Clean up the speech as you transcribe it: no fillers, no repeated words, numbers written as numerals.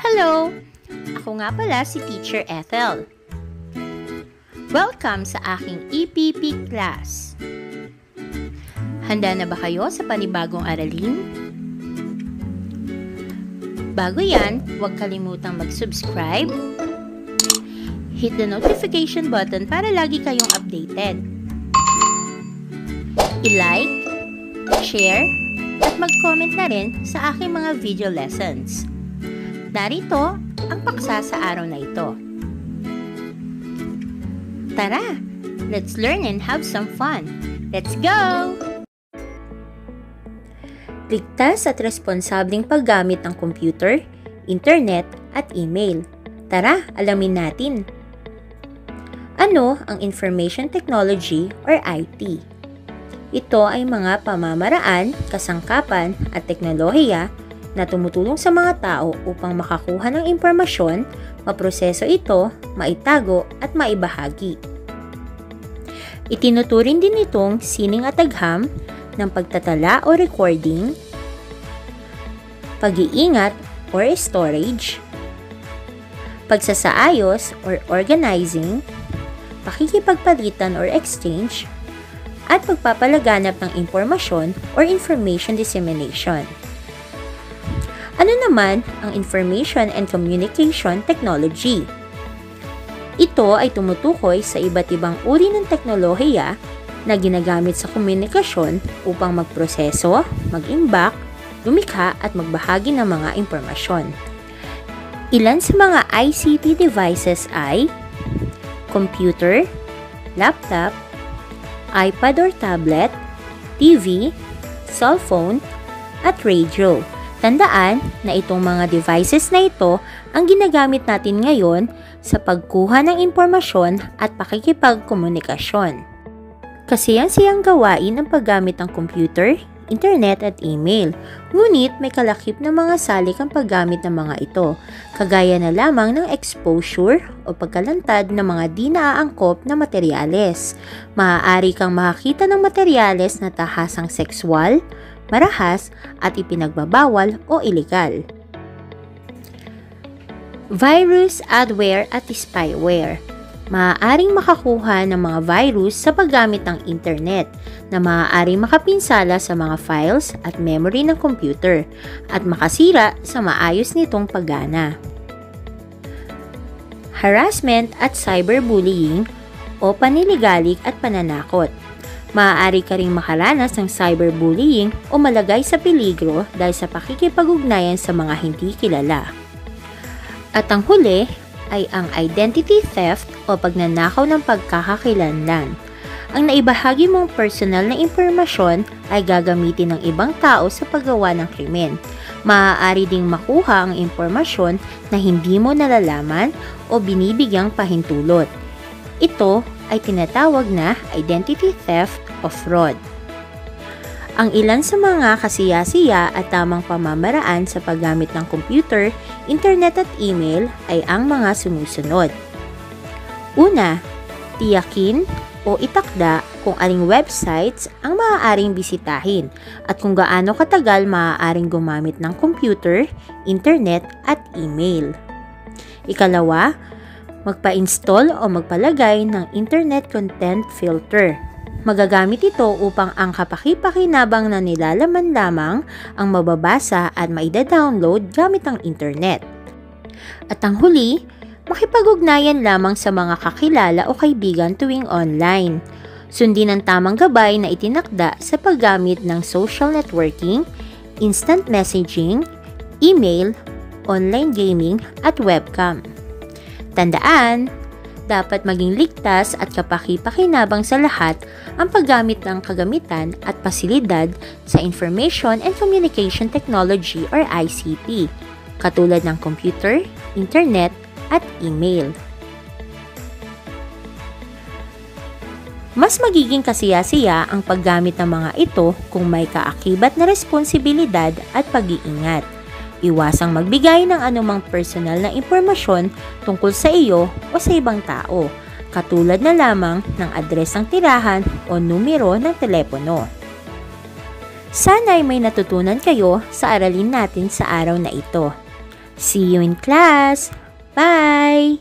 Hello! Ako nga pala si Teacher Ethel. Welcome sa aking EPP class. Handa na ba kayo sa panibagong aralin? Bago yan, huwag kalimutang mag-subscribe, hit the notification button para lagi kayong updated. I-like, share, at mag-comment na rin sa aking mga video lessons. Narito ang paksa sa araw na ito. Tara, let's learn and have some fun. Let's go! Ligtas at responsableng paggamit ng computer, internet, at email. Tara, alamin natin. Ano ang Information Technology or IT? Ito ay mga pamamaraan, kasangkapan, at teknolohiya na tumutulong sa mga tao upang makakuha ng impormasyon, maproseso ito, maitago, at maibahagi. Itinuturing din itong sining at agham ng pagtatala o recording, pag-iingat or storage, pagsasaayos or organizing, pakikipagpalitan or exchange, at pagpapalaganap ng impormasyon or information dissemination. Ano naman ang Information and Communication Technology? Ito ay tumutukoy sa iba't ibang uri ng teknolohiya na ginagamit sa komunikasyon upang magproseso, mag-imbak, lumikha at magbahagi ng mga impormasyon. Ilan sa mga ICT devices ay computer, laptop, iPad or tablet, TV, cellphone, at radio. Tandaan na itong mga devices na ito ang ginagamit natin ngayon sa pagkuha ng impormasyon at pakikipagkomunikasyon. Kasiyang-siyang gawain ang paggamit ng computer, internet at email. Ngunit may kalakip na mga salik ang paggamit ng mga ito, kagaya na lamang ng exposure o pagkalantad ng mga di naaangkop na materyales. Maaari kang makakita ng materyales na tahasang sexual, marahas at ipinagbabawal o ilegal. Virus, adware at spyware. Maaaring makakuha ng mga virus sa paggamit ng internet na maaaring makapinsala sa mga files at memory ng computer at makasira sa maayos nitong paggana. Harassment at cyberbullying o paniligalig at pananakot. Maaari ka ring makaranas ng cyberbullying o malagay sa peligro dahil sa pakikipag-ugnayan sa mga hindi kilala. At ang huli ay ang identity theft o pagnanakaw ng pagkakakilanlan. Ang naibahagi mong personal na impormasyon ay gagamitin ng ibang tao sa paggawa ng krimen. Maaari ding makuha ang impormasyon na hindi mo nalalaman o binibigyang pahintulot. Ito ay tinatawag na identity theft o fraud. Ang ilan sa mga kasiyasiya at tamang pamamaraan sa paggamit ng computer, internet at email ay ang mga sumusunod. Una, tiyakin o itakda kung aling websites ang maaaring bisitahin at kung gaano katagal maaaring gumamit ng computer, internet at email. Ikalawa, magpa-install o magpalagay ng Internet Content Filter. Magagamit ito upang ang kapaki-pakinabang na nilalaman lamang ang mababasa at maida-download gamit ang internet. At ang huli, makipag-ugnayan lamang sa mga kakilala o kaibigan tuwing online. Sundin ang tamang gabay na itinakda sa paggamit ng social networking, instant messaging, email, online gaming at webcam. Tandaan, dapat maging ligtas at kapaki-pakinabang sa lahat ang paggamit ng kagamitan at pasilidad sa Information and Communication Technology or ICT, katulad ng computer, internet, at email. Mas magiging kasiyasiya ang paggamit ng mga ito kung may kaakibat na responsibilidad at pag-iingat. Iwasang magbigay ng anumang personal na impormasyon tungkol sa iyo o sa ibang tao, katulad na lamang ng address ng tirahan o numero ng telepono. Sana'y may natutunan kayo sa aralin natin sa araw na ito. See you in class! Bye!